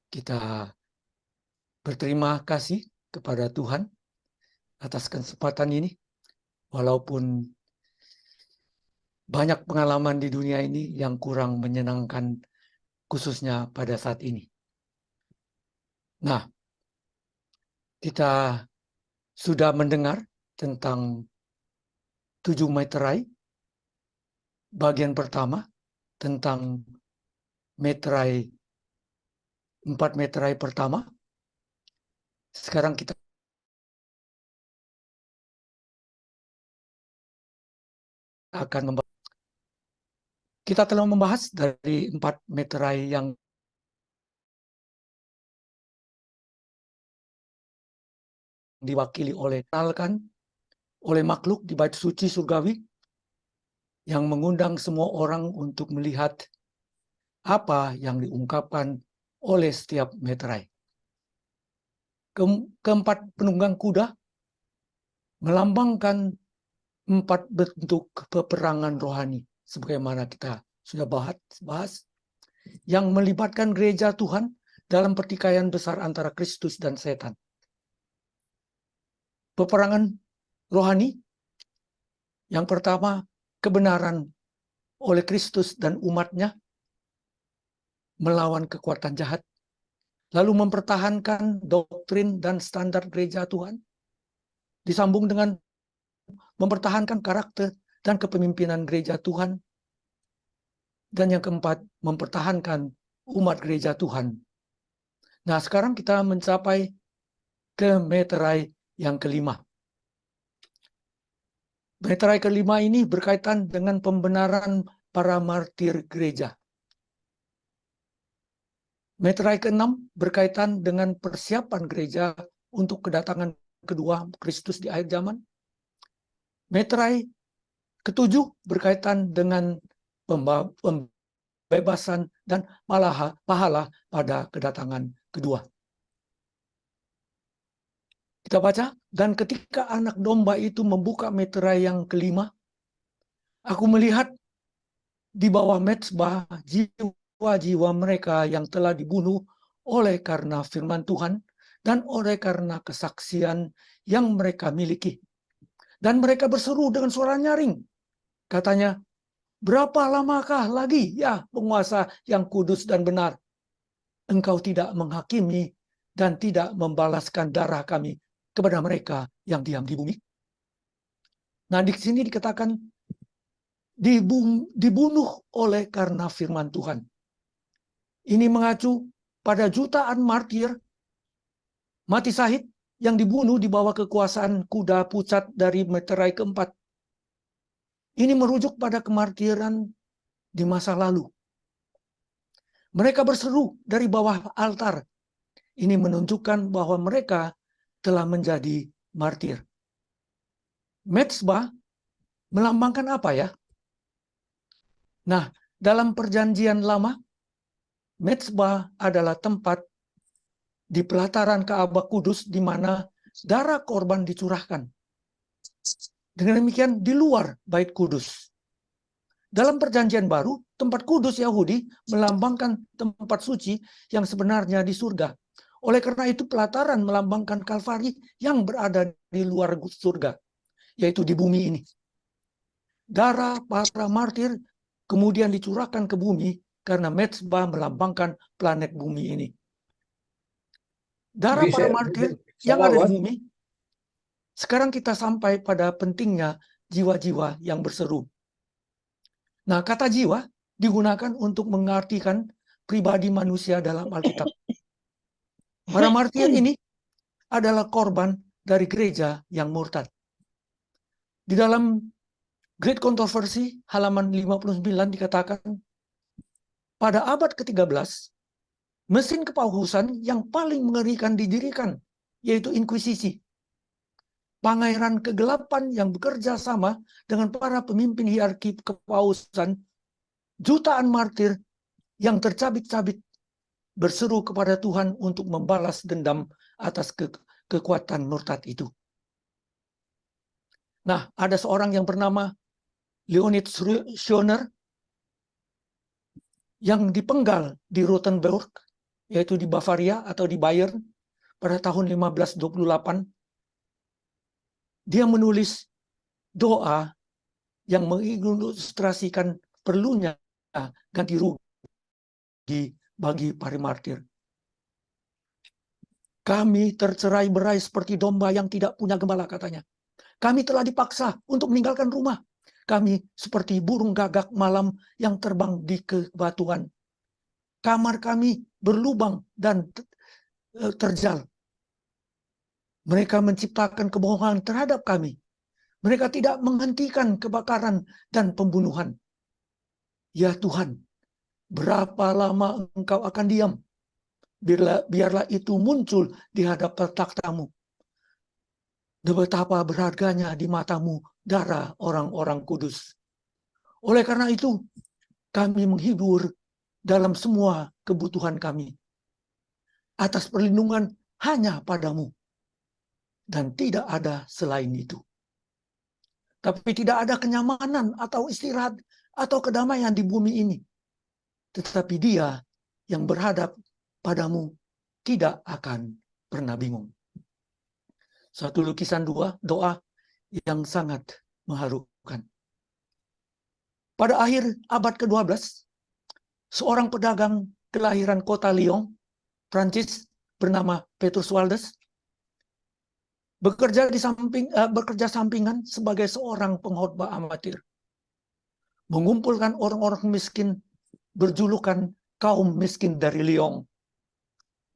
Kita berterima kasih kepada Tuhan atas kesempatan ini, walaupun banyak pengalaman di dunia ini yang kurang menyenangkan, khususnya pada saat ini. Nah, kita sudah mendengar tentang 7 meterai. Bagian pertama tentang meterai 4 meterai pertama. Sekarang kita akan kita telah membahas dari 4 meterai yang diwakili oleh makhluk di bait suci surgawi yang mengundang semua orang untuk melihat apa yang diungkapkan oleh setiap meterai. Keempat penunggang kuda melambangkan 4 bentuk peperangan rohani, sebagaimana kita sudah bahas, yang melibatkan gereja Tuhan dalam pertikaian besar antara Kristus dan setan. Peperangan rohani, yang pertama, kebenaran oleh Kristus dan umatnya melawan kekuatan jahat, lalu mempertahankan doktrin dan standar gereja Tuhan, disambung dengan mempertahankan karakter dan kepemimpinan gereja Tuhan, dan yang keempat, mempertahankan umat gereja Tuhan. Nah, sekarang kita mencapai ke meterai yang kelima. Meterai kelima ini berkaitan dengan pembenaran para martir gereja. Meterai keenam berkaitan dengan persiapan gereja untuk kedatangan kedua Kristus di akhir zaman. Meterai ketujuh berkaitan dengan pembebasan dan pahala pada kedatangan kedua. Kita baca, dan ketika anak domba itu membuka meterai yang kelima, aku melihat di bawah mezbah jiwa-jiwa mereka yang telah dibunuh oleh karena firman Tuhan dan oleh karena kesaksian yang mereka miliki. Dan mereka berseru dengan suara nyaring. Katanya, berapa lamakah lagi ya penguasa yang kudus dan benar? Engkau tidak menghakimi dan tidak membalaskan darah kami kepada mereka yang diam di bumi. Nah, di sini dikatakan dibunuh oleh karena firman Tuhan. Ini mengacu pada jutaan martir mati syahid yang dibunuh di bawah kekuasaan kuda pucat dari meterai keempat. Ini merujuk pada kemartiran di masa lalu. Mereka berseru dari bawah altar. Ini menunjukkan bahwa mereka telah menjadi martir. Mezbah melambangkan apa ya? Nah, dalam perjanjian lama, mezbah adalah tempat di pelataran Ka'bah Kudus di mana darah korban dicurahkan. Dengan demikian di luar bait kudus. Dalam perjanjian baru, tempat kudus Yahudi melambangkan tempat suci yang sebenarnya di surga. Oleh karena itu pelataran melambangkan Kalvari yang berada di luar surga, yaitu di bumi ini. Darah para martir kemudian dicurahkan ke bumi karena mezbah melambangkan planet bumi ini. Darah para martir yang ada di bumi. Sekarang kita sampai pada pentingnya jiwa-jiwa yang berseru. Nah, kata jiwa digunakan untuk mengartikan pribadi manusia dalam Alkitab. Para martir ini adalah korban dari gereja yang murtad. Di dalam Great Controversy halaman 59 dikatakan, pada abad ke-13, mesin kepauhusan yang paling mengerikan didirikan, yaitu inkuisisi. Pangeran kegelapan yang bekerja sama dengan para pemimpin hierarki kepausan, jutaan martir yang tercabik-cabik berseru kepada Tuhan untuk membalas dendam atas kekuatan murtad itu. Nah, ada seorang yang bernama Leonid Schöner yang dipenggal di Rothenburg yaitu di Bavaria atau di Bayern pada tahun 1528. Dia menulis doa yang mengilustrasikan perlunya ganti rugi bagi para martir. Kami tercerai-berai seperti domba yang tidak punya gembala, katanya. Kami telah dipaksa untuk meninggalkan rumah. Kami seperti burung gagak malam yang terbang di kebatuan. Kamar kami berlubang dan terjal. Mereka menciptakan kebohongan terhadap kami. Mereka tidak menghentikan kebakaran dan pembunuhan. Ya Tuhan, berapa lama Engkau akan diam? Biarlah itu muncul di hadapan takhta-Mu. Betapa berharganya di mata-Mu darah orang-orang kudus. Oleh karena itu, kami menghibur dalam semua kebutuhan kami. Atas perlindungan hanya pada-Mu. Dan tidak ada selain itu. Tapi tidak ada kenyamanan atau istirahat atau kedamaian di bumi ini. Tetapi Dia yang berhadap padamu tidak akan pernah bingung. Satu lukisan doa yang sangat mengharukan. Pada akhir abad ke-12, seorang pedagang kelahiran kota Lyon, Prancis, bernama Petrus Waldes, bekerja sampingan sebagai seorang pengkhotbah amatir. Mengumpulkan orang-orang miskin berjulukan kaum miskin dari Lyon.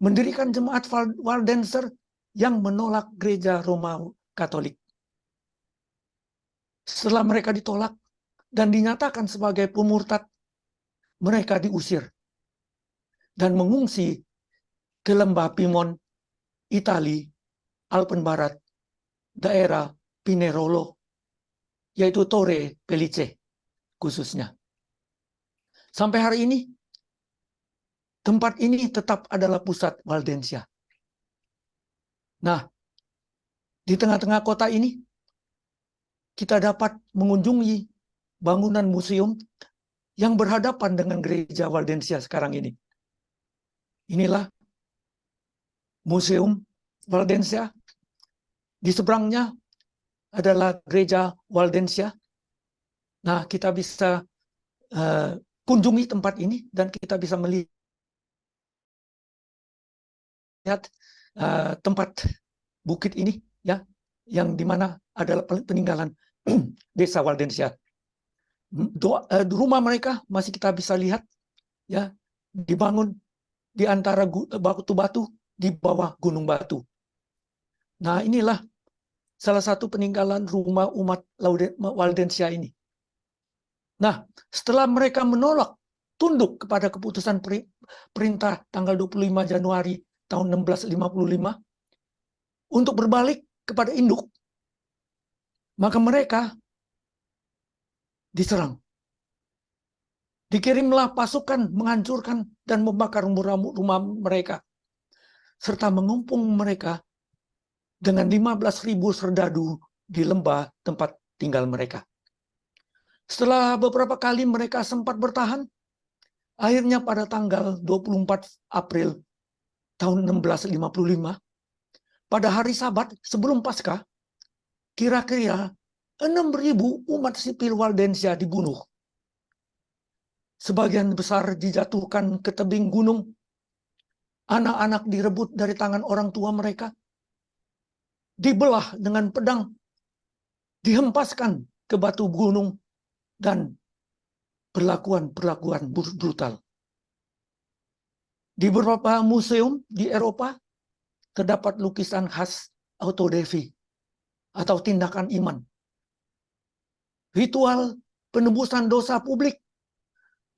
Mendirikan jemaat Waldenser yang menolak gereja Roma Katolik. Setelah mereka ditolak dan dinyatakan sebagai pemurtad, mereka diusir dan mengungsi ke lembah Piemont, Itali, Alpen Barat, daerah Pinerolo, yaitu Torre Pellice khususnya. Sampai hari ini, tempat ini tetap adalah pusat Waldensia. Nah, di tengah-tengah kota ini, kita dapat mengunjungi bangunan museum yang berhadapan dengan gereja Waldensia sekarang ini. Inilah Museum Waldensia. Di seberangnya adalah gereja Waldensia. Nah, kita bisa kunjungi tempat ini dan kita bisa melihat tempat bukit ini, ya, yang dimana adalah peninggalan desa Waldensia. Rumah mereka masih kita bisa lihat, ya, dibangun di antara batu-batu di bawah gunung batu. Nah, inilah salah satu peninggalan rumah umat Waldensia ini. Nah, setelah mereka menolak tunduk kepada keputusan perintah tanggal 25 Januari tahun 1655 untuk berbalik kepada induk, maka mereka diserang. Dikirimlah pasukan menghancurkan dan membakar rumah mereka, serta mengepung mereka dengan 15.000 serdadu di lembah tempat tinggal mereka. Setelah beberapa kali mereka sempat bertahan, akhirnya pada tanggal 24 April tahun 1655, pada hari Sabat sebelum Paskah, kira-kira 6.000 umat sipil Waldensia dibunuh. Sebagian besar dijatuhkan ke tebing gunung. Anak-anak direbut dari tangan orang tua mereka. Dibelah dengan pedang. Dihempaskan ke batu gunung. Dan perlakuan brutal. Di beberapa museum di Eropa terdapat lukisan khas autodefi atau tindakan iman. Ritual penebusan dosa publik.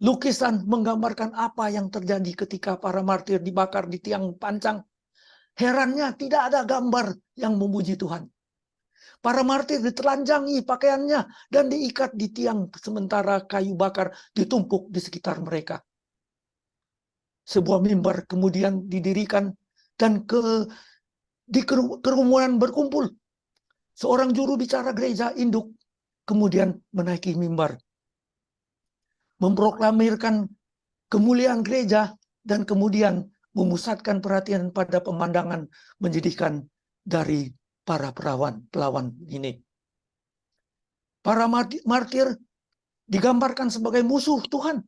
Lukisan menggambarkan apa yang terjadi ketika para martir dibakar di tiang pancang. Herannya tidak ada gambar yang memuji Tuhan. Para martir ditelanjangi pakaiannya dan diikat di tiang sementara kayu bakar ditumpuk di sekitar mereka. Sebuah mimbar kemudian didirikan dan di kerumunan berkumpul. Seorang juru bicara gereja induk kemudian menaiki mimbar, memproklamirkan kemuliaan gereja dan kemudian memusatkan perhatian pada pemandangan menyedihkan dari para pelawan ini. Para martir digambarkan sebagai musuh Tuhan.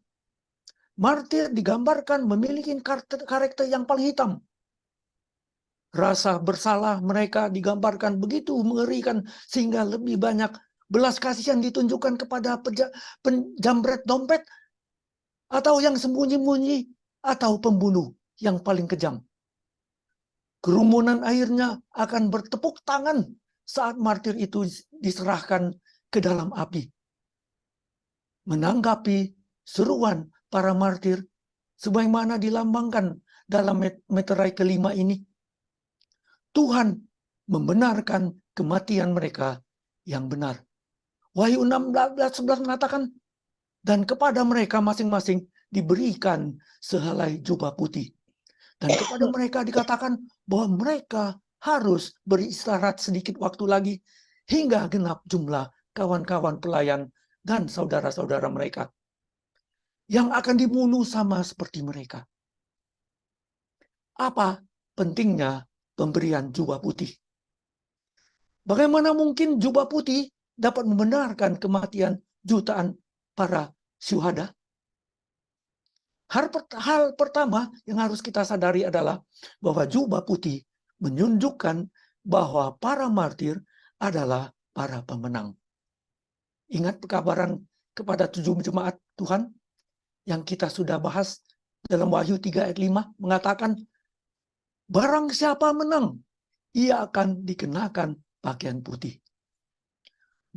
Martir digambarkan memiliki karakter yang paling hitam. Rasa bersalah mereka digambarkan begitu mengerikan sehingga lebih banyak belas kasihan ditunjukkan kepada penjamret dompet atau yang sembunyi-sembunyi atau pembunuh yang paling kejam. Kerumunan akhirnya akan bertepuk tangan saat martir itu diserahkan ke dalam api. Menanggapi seruan para martir sebagaimana dilambangkan dalam meterai kelima ini, Tuhan membenarkan kematian mereka yang benar. Wahyu 16:11 mengatakan, dan kepada mereka masing-masing diberikan sehelai jubah putih. Dan kepada mereka dikatakan bahwa mereka harus beristirahat sedikit waktu lagi hingga genap jumlah kawan-kawan pelayan dan saudara-saudara mereka yang akan dibunuh sama seperti mereka. Apa pentingnya pemberian jubah putih? Bagaimana mungkin jubah putih dapat membenarkan kematian jutaan para syuhada? Hal pertama yang harus kita sadari adalah bahwa jubah putih menunjukkan bahwa para martir adalah para pemenang. Ingat pekabaran kepada 7 jemaat Tuhan yang kita sudah bahas dalam Wahyu 3 ayat 5 mengatakan, barang siapa menang, ia akan dikenakan pakaian putih.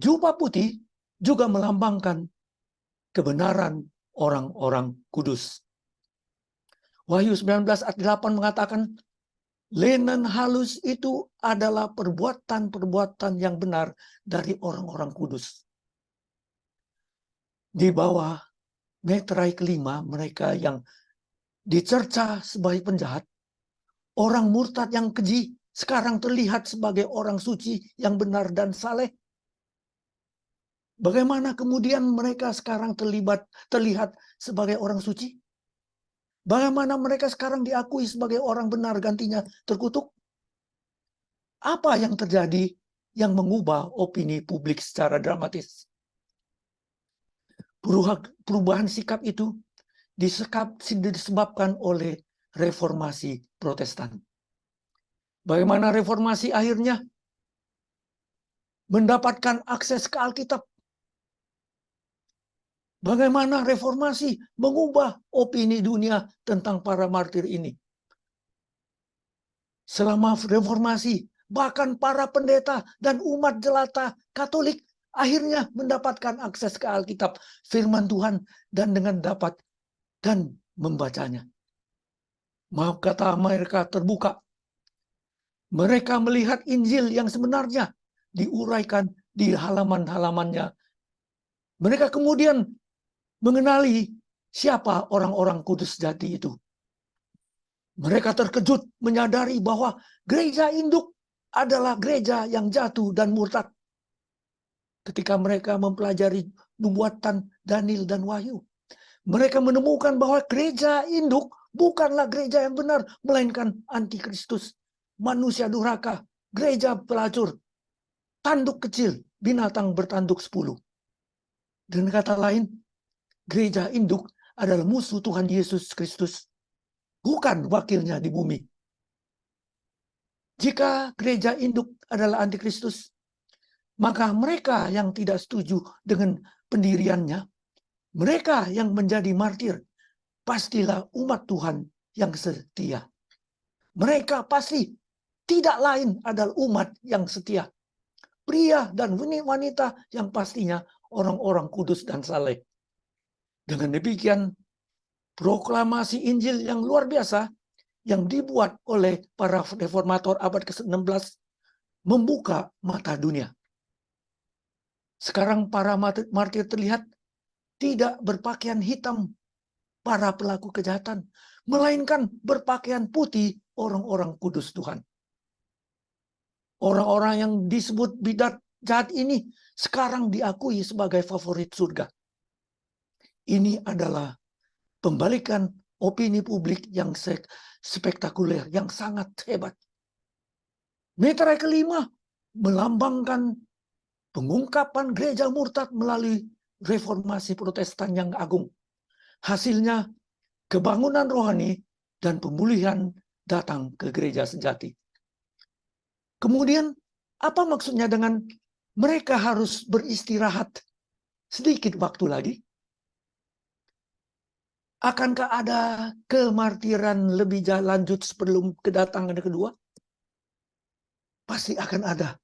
Jubah putih juga melambangkan kebenaran orang-orang kudus. Wahyu 19 ayat 8 mengatakan, linen halus itu adalah perbuatan-perbuatan yang benar dari orang-orang kudus. Di bawah meterai kelima, mereka yang dicerca sebagai penjahat, orang murtad yang keji, sekarang terlihat sebagai orang suci yang benar dan saleh. Bagaimana kemudian mereka sekarang terlihat sebagai orang suci? Bagaimana mereka sekarang diakui sebagai orang benar gantinya terkutuk? Apa yang terjadi yang mengubah opini publik secara dramatis? Perubahan sikap itu disebabkan oleh reformasi Protestan. Bagaimana reformasi akhirnya mendapatkan akses ke Alkitab? Bagaimana reformasi mengubah opini dunia tentang para martir ini? Selama reformasi, bahkan para pendeta dan umat jelata Katolik akhirnya mendapatkan akses ke Alkitab, firman Tuhan, dan dengan dapat dan membacanya. Maaf kata mereka terbuka. Mereka melihat Injil yang sebenarnya diuraikan di halaman-halamannya. Mereka kemudian mengenali siapa orang-orang kudus sejati itu. Mereka terkejut menyadari bahwa gereja induk adalah gereja yang jatuh dan murtad. Ketika mereka mempelajari nubuatan Daniel dan Wahyu, mereka menemukan bahwa gereja induk bukanlah gereja yang benar, melainkan antikristus, manusia durhaka, gereja pelacur, tanduk kecil, binatang bertanduk 10. Dengan kata lain, gereja induk adalah musuh Tuhan Yesus Kristus, bukan wakilnya di bumi. Jika gereja induk adalah antikristus, maka mereka yang tidak setuju dengan pendiriannya, mereka yang menjadi martir, pastilah umat Tuhan yang setia. Mereka pasti tidak lain adalah umat yang setia. Pria dan wanita yang pastinya orang-orang kudus dan saleh. Dengan demikian, proklamasi Injil yang luar biasa yang dibuat oleh para reformator abad ke-16 membuka mata dunia. Sekarang para martir terlihat tidak berpakaian hitam para pelaku kejahatan, melainkan berpakaian putih orang-orang kudus Tuhan. Orang-orang yang disebut bidat jahat ini sekarang diakui sebagai favorit surga. Ini adalah pembalikan opini publik yang spektakuler, yang sangat hebat. Meterai kelima melambangkan pengungkapan gereja murtad melalui reformasi Protestan yang agung. Hasilnya kebangunan rohani dan pemulihan datang ke gereja sejati. Kemudian, apa maksudnya dengan mereka harus beristirahat sedikit waktu lagi? Akankah ada kemartiran lebih lanjut sebelum kedatangan kedua? Pasti akan ada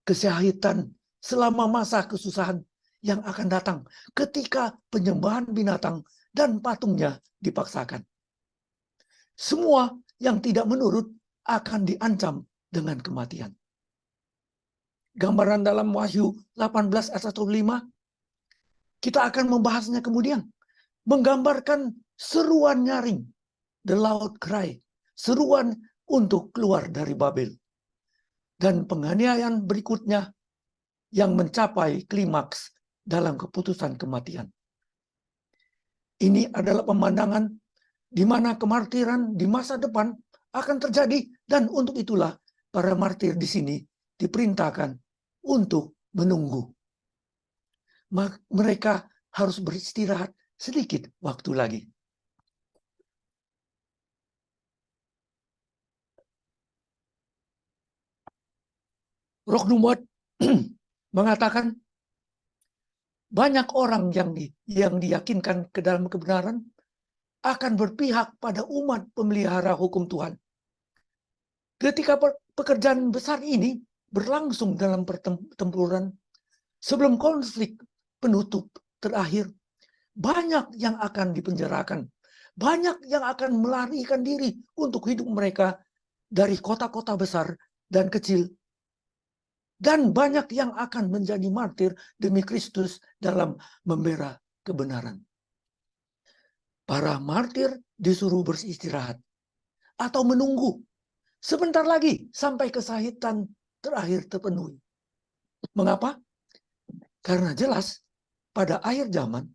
kesyahitan selama masa kesusahan yang akan datang ketika penyembahan binatang dan patungnya dipaksakan. Semua yang tidak menurut akan diancam dengan kematian. Gambaran dalam Wahyu 18 ayat 1-5, kita akan membahasnya kemudian. Menggambarkan seruan nyaring, the loud cry, seruan untuk keluar dari Babel. Dan penganiayaan berikutnya yang mencapai klimaks dalam keputusan kematian. Ini adalah pemandangan di mana kemartiran di masa depan akan terjadi, dan untuk itulah para martir di sini diperintahkan untuk menunggu. Mereka harus beristirahat sedikit waktu lagi. Roh Numot mengatakan banyak orang yang diyakinkan ke dalam kebenaran akan berpihak pada umat pemelihara hukum Tuhan. Ketika pekerjaan besar ini berlangsung dalam pertempuran, sebelum konflik penutup terakhir, banyak yang akan dipenjarakan. Banyak yang akan melarikan diri untuk hidup mereka dari kota-kota besar dan kecil. Dan banyak yang akan menjadi martir demi Kristus dalam membela kebenaran. Para martir disuruh beristirahat atau menunggu sebentar lagi sampai kesahitan terakhir terpenuhi. Mengapa? Karena jelas pada akhir zaman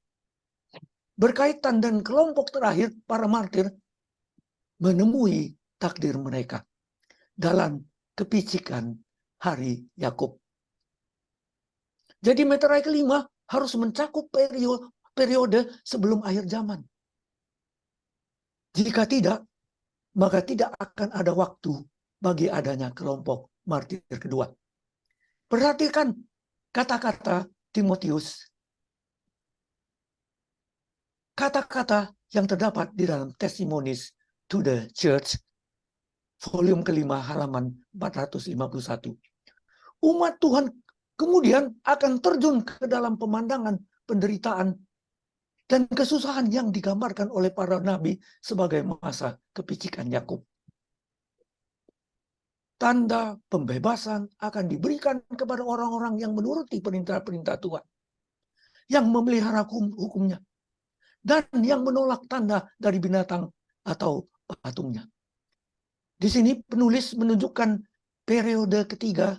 berkaitan dan kelompok terakhir para martir menemui takdir mereka dalam kepicikan hari Yakub. Jadi meterai kelima harus mencakup periode sebelum akhir zaman. Jika tidak, maka tidak akan ada waktu bagi adanya kelompok martir kedua. Perhatikan kata-kata Timotius. Kata-kata yang terdapat di dalam Testimonies to the Church, volume kelima halaman 451. Umat Tuhan kemudian akan terjun ke dalam pemandangan penderitaan dan kesusahan yang digambarkan oleh para nabi sebagai masa kepicikan Yakub. Tanda pembebasan akan diberikan kepada orang-orang yang menuruti perintah-perintah Tuhan, yang memelihara hukum-hukumnya, dan yang menolak tanda dari binatang atau patungnya. Di sini penulis menunjukkan periode ketiga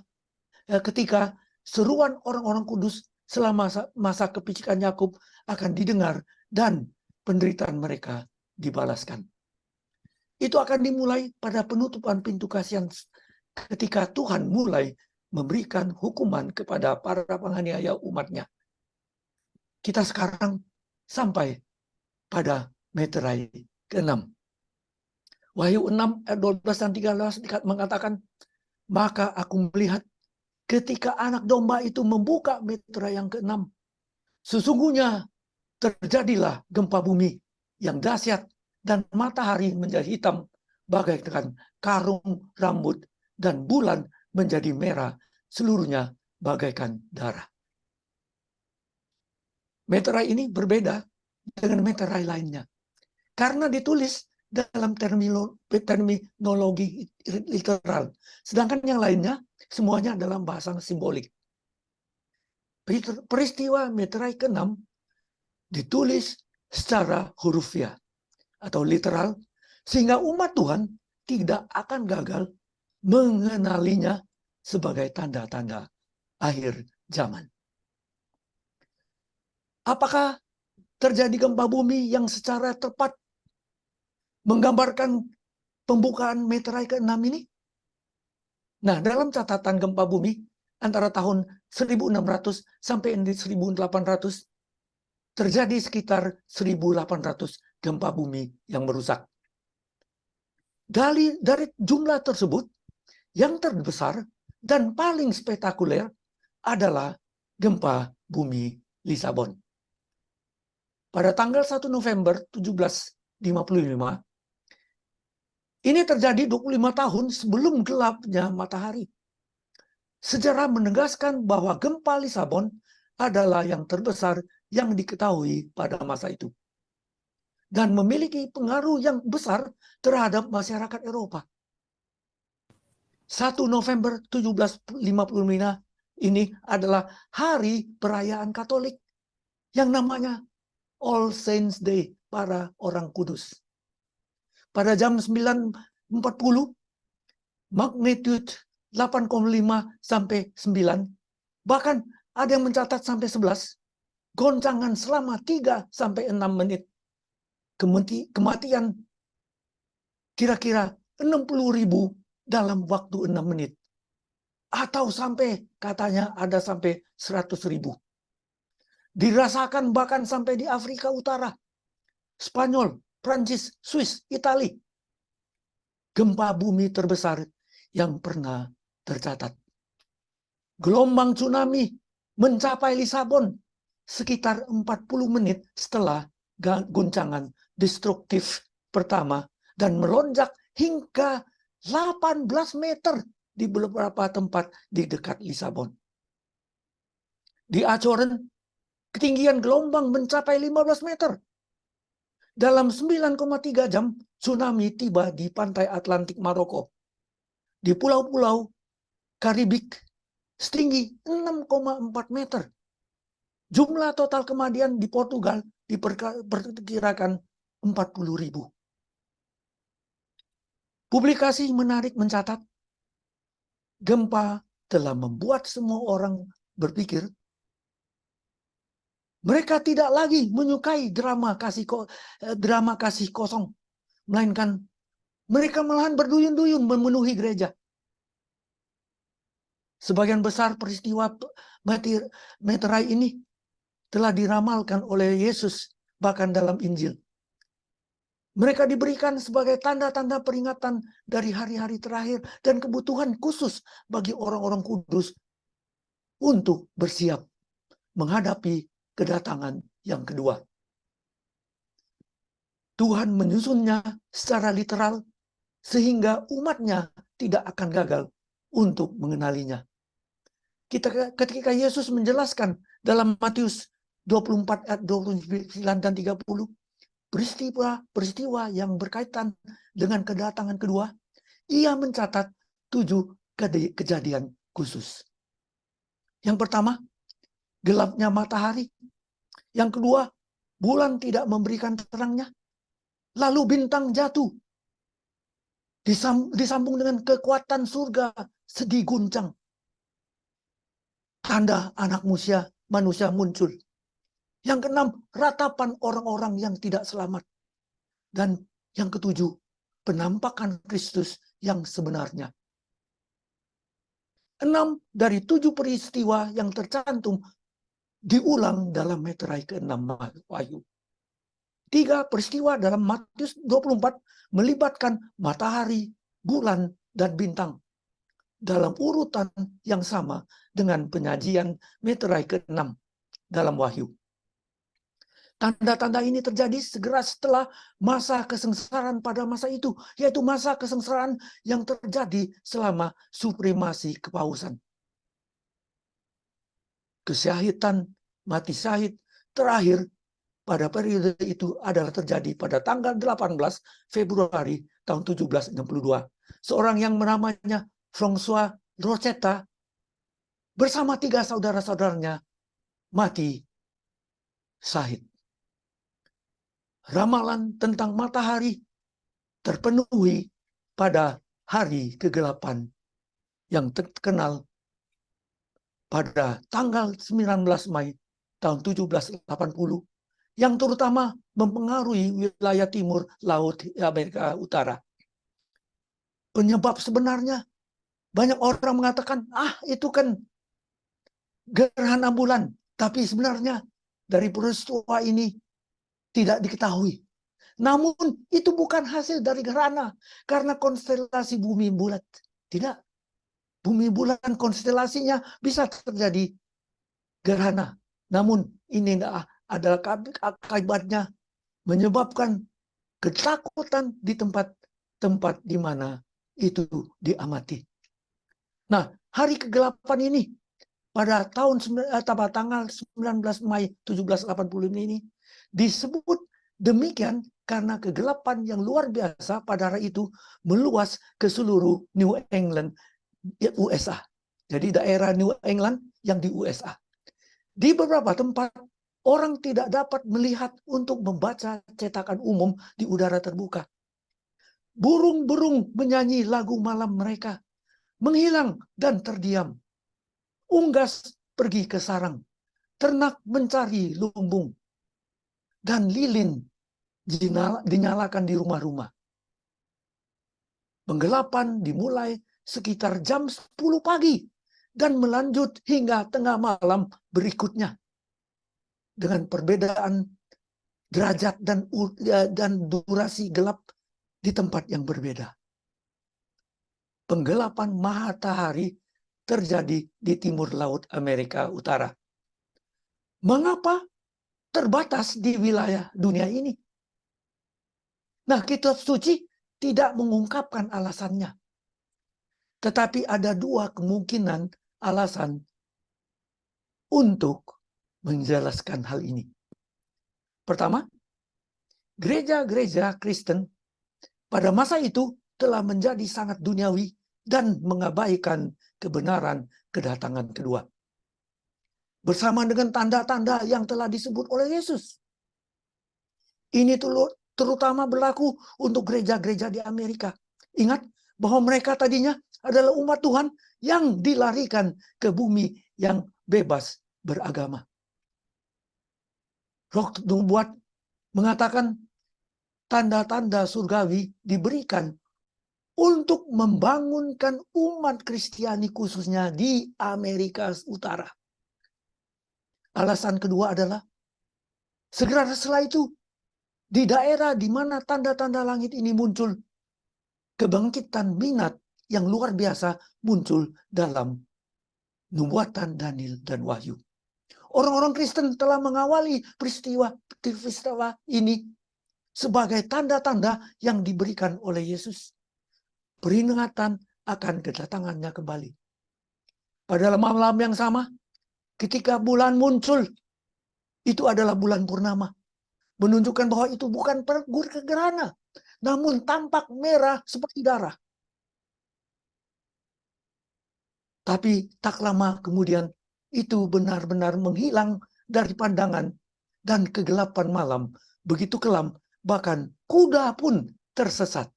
ketika seruan orang-orang kudus selama masa kepicikan Yakub akan didengar dan penderitaan mereka dibalaskan. Itu akan dimulai pada penutupan pintu kasihan ketika Tuhan mulai memberikan hukuman kepada para penganiaya umatnya. Kita sekarang sampai pada meterai ke-6. Wahyu 6 ayat 12 dan 13 mengatakan, maka aku melihat ketika anak domba itu membuka meterai yang ke-6, sesungguhnya terjadilah gempa bumi yang dahsyat dan matahari menjadi hitam bagaikan karung rambut dan bulan menjadi merah, seluruhnya bagaikan darah. Meterai ini berbeda dengan meterai lainnya karena ditulis dalam terminologi literal, sedangkan yang lainnya semuanya dalam bahasa simbolik. Peristiwa meterai ke-6 ditulis secara hurufiah atau literal, sehingga umat Tuhan tidak akan gagal mengenalinya sebagai tanda-tanda akhir zaman. Apakah terjadi gempa bumi yang secara tepat menggambarkan pembukaan meterai ke-6 ini? Nah, dalam catatan gempa bumi antara tahun 1600 sampai 1800 terjadi sekitar 1800 gempa bumi yang merusak. Dari jumlah tersebut, yang terbesar dan paling spektakuler adalah gempa bumi Lisabon. Pada tanggal 1 November 1755, ini terjadi 25 tahun sebelum gelapnya matahari. Sejarah menegaskan bahwa gempa Lisabon adalah yang terbesar yang diketahui pada masa itu, dan memiliki pengaruh yang besar terhadap masyarakat Eropa. 1 November 1755 ini adalah hari perayaan Katolik yang namanya All Saints Day, para orang kudus. Pada jam 9.40, magnitude 8,5 sampai 9, bahkan ada yang mencatat sampai 11, goncangan selama 3 sampai 6 menit. Kematian kira-kira 60.000 dalam waktu 6 menit. Atau sampai, katanya ada sampai 100.000. Dirasakan bahkan sampai di Afrika Utara, Spanyol, Prancis, Swiss, Italia. Gempa bumi terbesar yang pernah tercatat. Gelombang tsunami mencapai Lisabon sekitar 40 menit setelah guncangan destruktif pertama dan melonjak hingga 18 meter di beberapa tempat di dekat Lisabon. Di Azoren, ketinggian gelombang mencapai 15 meter. Dalam 9,3 jam, tsunami tiba di pantai Atlantik Maroko. Di pulau-pulau Karibik, setinggi 6,4 meter. Jumlah total kematian di Portugal diperkirakan 40.000. Publikasi menarik mencatat, gempa telah membuat semua orang berpikir mereka tidak lagi menyukai drama kasih kosong, melainkan mereka malahan berduyun-duyun memenuhi gereja. Sebagian besar peristiwa meterai ini telah diramalkan oleh Yesus bahkan dalam Injil. Mereka diberikan sebagai tanda-tanda peringatan dari hari-hari terakhir dan kebutuhan khusus bagi orang-orang kudus untuk bersiap menghadapi kedatangan yang kedua. Tuhan menyusunnya secara literal sehingga umatnya tidak akan gagal untuk mengenalinya. Ketika Yesus menjelaskan dalam Matius 24 ayat 29 dan 30, peristiwa yang berkaitan dengan kedatangan kedua, ia mencatat 7 kejadian khusus. Yang pertama, gelapnya matahari. Yang kedua, bulan tidak memberikan terangnya. Lalu bintang jatuh. Disambung dengan kekuatan surga diguncang. Tanda anak manusia muncul. Yang keenam, ratapan orang-orang yang tidak selamat. Dan yang ketujuh, penampakan Kristus yang sebenarnya. 6 dari 7 peristiwa yang tercantum diulang dalam meterai ke-6 Wahyu. 3 peristiwa dalam Matius 24 melibatkan matahari, bulan, dan bintang dalam urutan yang sama dengan penyajian meterai ke-6 dalam Wahyu. Tanda-tanda ini terjadi segera setelah masa kesengsaraan pada masa itu, yaitu masa kesengsaraan yang terjadi selama supremasi kepausan. Kesyahidan, mati syahid terakhir pada periode itu adalah terjadi pada tanggal 18 Februari tahun 1762. Seorang yang namanya François Rosetta bersama 3 saudara-saudaranya mati syahid. Ramalan tentang matahari terpenuhi pada hari kegelapan yang terkenal pada tanggal 19 Mei tahun 1780, yang terutama mempengaruhi wilayah timur laut Amerika Utara. Penyebab sebenarnya, banyak orang mengatakan, itu kan gerhana bulan. Tapi sebenarnya dari peristiwa ini tidak diketahui. Namun itu bukan hasil dari gerhana, karena konstelasi bumi bulat. Tidak. Bumi bulan konstelasinya bisa terjadi gerhana. Namun ini adalah akibatnya menyebabkan ketakutan di tempat-tempat di mana itu diamati. Nah, hari kegelapan ini pada tanggal 19 Mai 1785 ini disebut demikian karena kegelapan yang luar biasa pada hari itu meluas ke seluruh New England, USA. Jadi daerah New England yang di USA. Di beberapa tempat, orang tidak dapat melihat untuk membaca cetakan umum di udara terbuka. Burung-burung menyanyi lagu malam mereka, menghilang dan terdiam. Unggas pergi ke sarang, ternak mencari lumbung, dan lilin dinyalakan di rumah-rumah. Penggelapan dimulai sekitar jam 10 pagi dan melanjut hingga tengah malam berikutnya. Dengan perbedaan derajat dan durasi gelap di tempat yang berbeda. Penggelapan matahari terjadi di timur laut Amerika Utara. Mengapa terbatas di wilayah dunia ini? Nah, kitab suci tidak mengungkapkan alasannya. Tetapi ada dua kemungkinan alasan untuk menjelaskan hal ini. Pertama, gereja-gereja Kristen pada masa itu telah menjadi sangat duniawi dan mengabaikan kebenaran kedatangan kedua. Bersama dengan tanda-tanda yang telah disebut oleh Yesus. Ini terutama berlaku untuk gereja-gereja di Amerika. Ingat bahwa mereka tadinya adalah umat Tuhan yang dilarikan ke bumi yang bebas beragama. Roh Nubuat mengatakan tanda-tanda surgawi diberikan untuk membangunkan umat Kristiani khususnya di Amerika Utara. Alasan kedua adalah segera setelah itu di daerah di mana tanda-tanda langit ini muncul, kebangkitan minat yang luar biasa muncul dalam nubuatan Daniel dan Wahyu. Orang-orang Kristen telah mengawali peristiwa ini sebagai tanda-tanda yang diberikan oleh Yesus. Peringatan akan kedatangannya kembali. Pada malam yang sama, ketika bulan muncul, itu adalah bulan purnama. Menunjukkan bahwa itu bukan gerhana, namun tampak merah seperti darah. Tapi tak lama kemudian itu benar-benar menghilang dari pandangan dan kegelapan malam begitu kelam, bahkan kuda pun tersesat.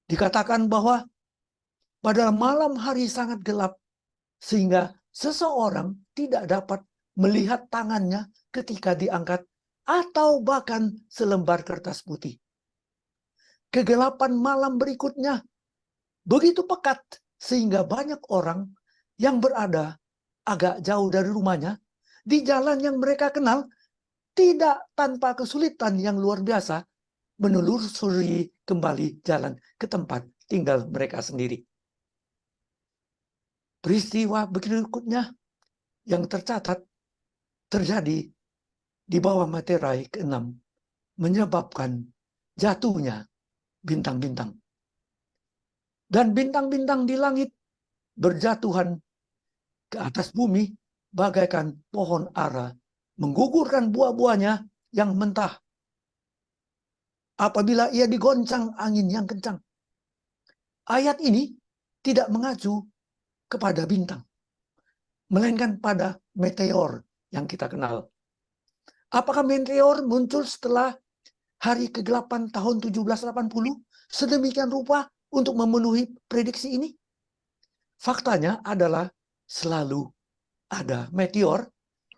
Dikatakan bahwa pada malam hari sangat gelap sehingga seseorang tidak dapat melihat tangannya ketika diangkat atau bahkan selembar kertas putih. Kegelapan malam berikutnya begitu pekat sehingga banyak orang yang berada agak jauh dari rumahnya di jalan yang mereka kenal tidak tanpa kesulitan yang luar biasa menelusuri kembali jalan ke tempat tinggal mereka sendiri. Peristiwa berikutnya yang tercatat terjadi di bawah materai ke-6 menyebabkan jatuhnya bintang-bintang. Dan bintang-bintang di langit berjatuhan ke atas bumi bagaikan pohon ara menggugurkan buah-buahnya yang mentah apabila ia digoncang angin yang kencang. Ayat ini tidak mengacu kepada bintang, melainkan pada meteor yang kita kenal. Apakah meteor muncul setelah hari ke-8 tahun 1780 sedemikian rupa untuk memenuhi prediksi ini? Faktanya adalah selalu ada meteor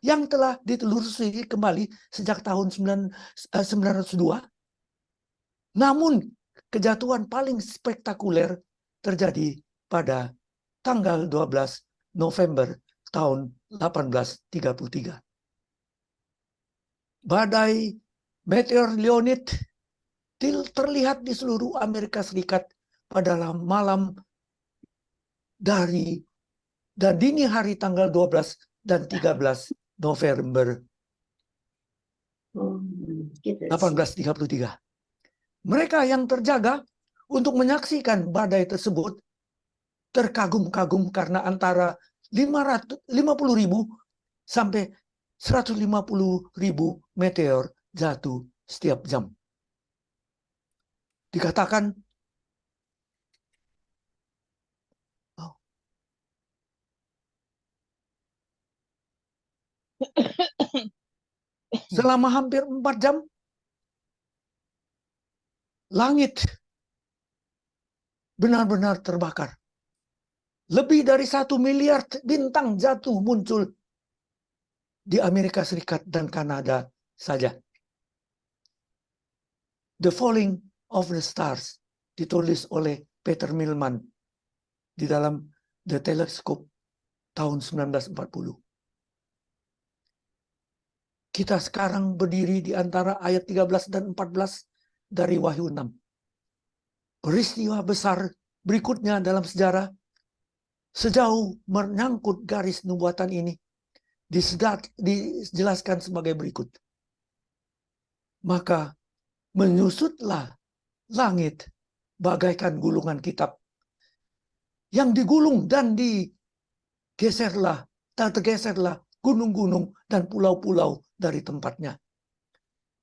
yang telah ditelusuri kembali sejak tahun 1902. Namun kejatuhan paling spektakuler terjadi pada tanggal 12 November tahun 1833. Badai meteor Leonid terlihat di seluruh Amerika Serikat pada malam dan dini hari tanggal 12 dan 13 November 1833. Mereka yang terjaga untuk menyaksikan badai tersebut terkagum-kagum karena antara 50.000 sampai 150.000 meteor jatuh setiap jam. Dikatakan selama hampir 4 jam langit benar-benar terbakar. Lebih dari 1 miliar bintang jatuh muncul di Amerika Serikat dan Kanada saja. The Falling of the Stars ditulis oleh Peter Millman di dalam The Telescope tahun 1940. Kita sekarang berdiri di antara ayat 13 dan 14 dari Wahyu 6. Peristiwa besar berikutnya dalam sejarah sejauh menyangkut garis nubuatan ini dijelaskan sebagai berikut. Maka menyusutlah langit bagaikan gulungan kitab yang digulung dan tergeserlah gunung-gunung dan pulau-pulau dari tempatnya.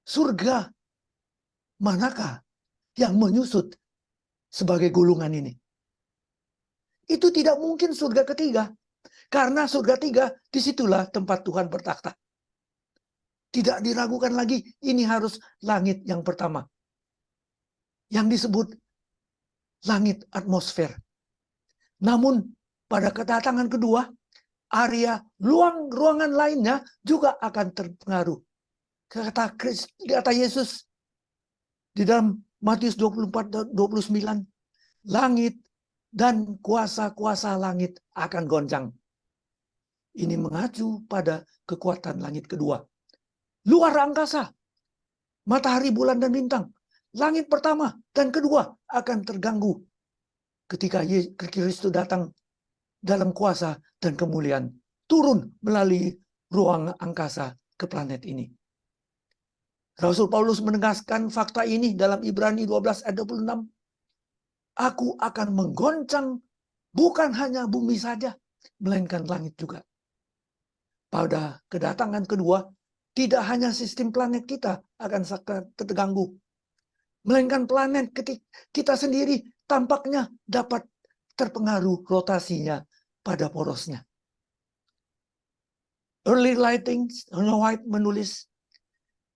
Surga manakah yang menyusut sebagai gulungan ini? Itu tidak mungkin surga ketiga. Karena surga tiga, disitulah tempat Tuhan bertakhta. Tidak diragukan lagi, ini harus langit yang pertama. Yang disebut langit atmosfer. Namun pada kedatangan kedua, area ruangan lainnya juga akan terpengaruh. Kata Yesus di dalam Matius 24-29, langit dan kuasa-kuasa langit akan goncang. Ini mengacu pada kekuatan langit kedua. Luar angkasa, matahari, bulan, dan bintang. Langit pertama dan kedua akan terganggu ketika Kristus datang dalam kuasa dan kemuliaan, turun melalui ruang angkasa ke planet ini. Rasul Paulus menegaskan fakta ini dalam Ibrani 12 ayat 26. Aku akan menggoncang bukan hanya bumi saja, melainkan langit juga. Pada kedatangan kedua, tidak hanya sistem planet kita akan terganggu, melainkan planet kita sendiri tampaknya dapat terpengaruh rotasinya pada porosnya. Early Lightings, White menulis,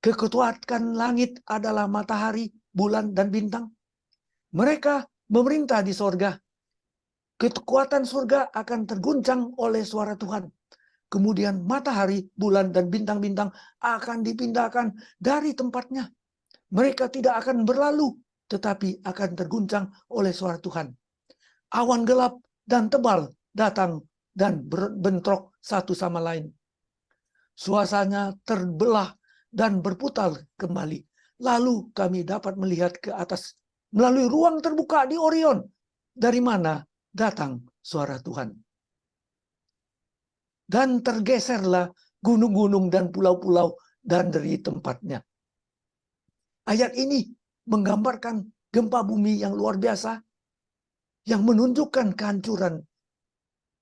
kekuatan langit adalah matahari, bulan, dan bintang. Mereka memerintah di sorga. Kekuatan surga akan terguncang oleh suara Tuhan. Kemudian matahari, bulan, dan bintang-bintang akan dipindahkan dari tempatnya. Mereka tidak akan berlalu, tetapi akan terguncang oleh suara Tuhan. Awan gelap dan tebal datang dan bentrok satu sama lain. Suasana terbelah dan berputar kembali. Lalu kami dapat melihat ke atas melalui ruang terbuka di Orion, dari mana datang suara Tuhan. Dan tergeserlah gunung-gunung dan pulau-pulau dari tempatnya. Ayat ini menggambarkan gempa bumi yang luar biasa yang menunjukkan kehancuran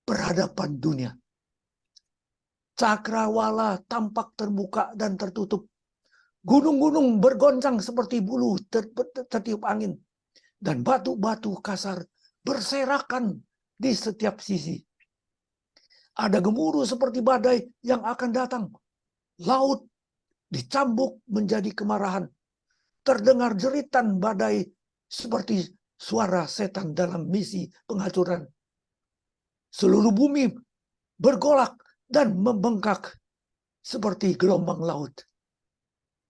peradaban dunia. Cakrawala tampak terbuka dan tertutup. Gunung-gunung bergoncang seperti bulu tertiup angin. Dan batu-batu kasar berserakan di setiap sisi. Ada gemuruh seperti badai yang akan datang. Laut dicambuk menjadi kemarahan. Terdengar jeritan badai seperti suara setan dalam misi penghancuran. Seluruh bumi bergolak dan membengkak seperti gelombang laut.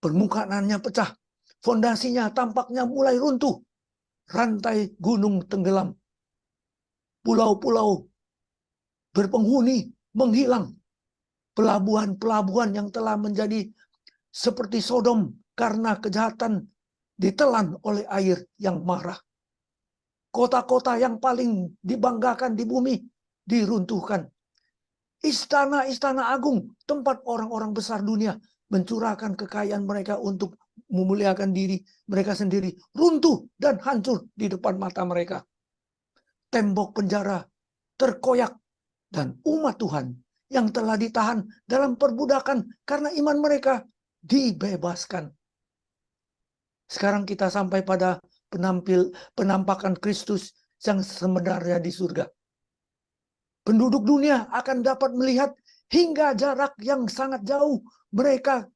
Permukaannya pecah, fondasinya tampaknya mulai runtuh, rantai gunung tenggelam, pulau-pulau berpenghuni menghilang, pelabuhan-pelabuhan yang telah menjadi seperti Sodom karena kejahatan ditelan oleh air yang marah. Kota-kota yang paling dibanggakan di bumi diruntuhkan. Istana-istana agung, tempat orang-orang besar dunia mencurahkan kekayaan mereka untuk memuliakan diri mereka sendiri, runtuh dan hancur di depan mata mereka. Tembok penjara terkoyak, dan umat Tuhan yang telah ditahan dalam perbudakan karena iman mereka dibebaskan. Sekarang kita sampai pada penampakan Kristus yang sebenarnya di surga. Penduduk dunia akan dapat melihat hingga jarak yang sangat jauh. Mereka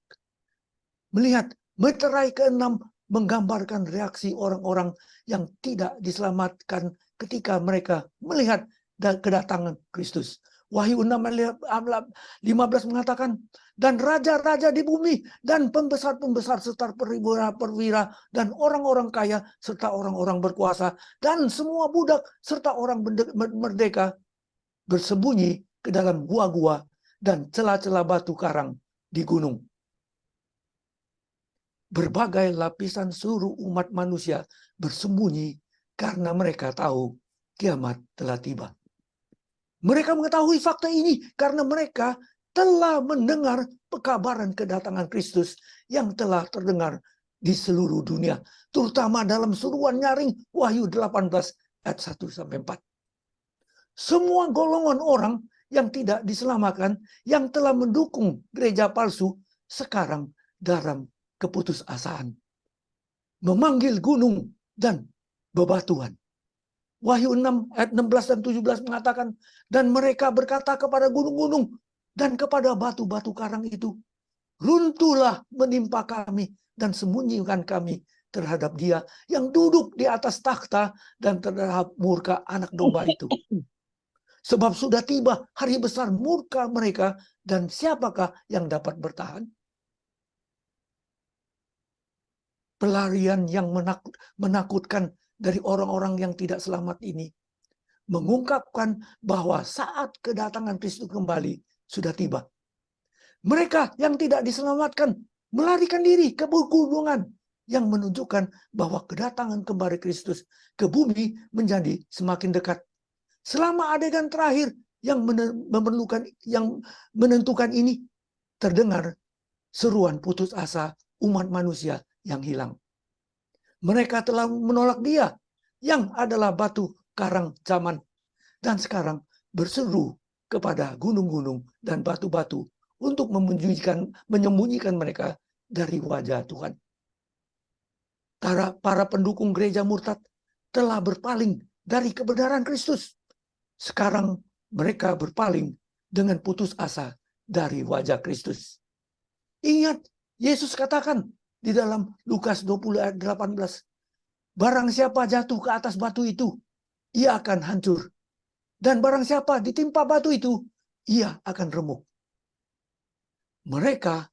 melihat meterai ke-6 menggambarkan reaksi orang-orang yang tidak diselamatkan ketika mereka melihat kedatangan Kristus. Wahyu 6:15 mengatakan, dan raja-raja di bumi dan pembesar-pembesar serta perwira-perwira dan orang-orang kaya serta orang-orang berkuasa dan semua budak serta orang merdeka bersembunyi ke dalam gua-gua dan celah-celah batu karang di gunung. Berbagai lapisan seluruh umat manusia bersembunyi karena mereka tahu kiamat telah tiba. Mereka mengetahui fakta ini karena mereka telah mendengar pekabaran kedatangan Kristus yang telah terdengar di seluruh dunia, terutama dalam seruan nyaring Wahyu 18 ayat 1-4. Semua golongan orang yang tidak diselamatkan, yang telah mendukung gereja palsu, sekarang dalam keputusasaan, memanggil gunung dan bebatuan. Wahyu 6 ayat 16 dan 17 mengatakan, dan mereka berkata kepada gunung-gunung dan kepada batu-batu karang itu, runtuhlah menimpa kami dan sembunyikan kami terhadap Dia yang duduk di atas takhta dan terhadap murka anak domba itu. Sebab sudah tiba hari besar murka mereka, dan siapakah yang dapat bertahan? Pelarian yang menakutkan dari orang-orang yang tidak selamat ini mengungkapkan bahwa saat kedatangan Kristus kembali sudah tiba. Mereka yang tidak diselamatkan melarikan diri ke pegunungan, yang menunjukkan bahwa kedatangan kembali Kristus ke bumi menjadi semakin dekat. Selama adegan terakhir yang menentukan ini, terdengar seruan putus asa umat manusia yang hilang. Mereka telah menolak Dia yang adalah batu karang zaman, dan sekarang berseru kepada gunung-gunung dan batu-batu untuk menyembunyikan mereka dari wajah Tuhan. Para pendukung gereja murtad telah berpaling dari kebenaran Kristus. Sekarang mereka berpaling dengan putus asa dari wajah Kristus. Ingat, Yesus katakan di dalam Lukas 20 ayat 18, barang siapa jatuh ke atas batu itu, ia akan hancur. Dan barang siapa ditimpa batu itu, ia akan remuk. Mereka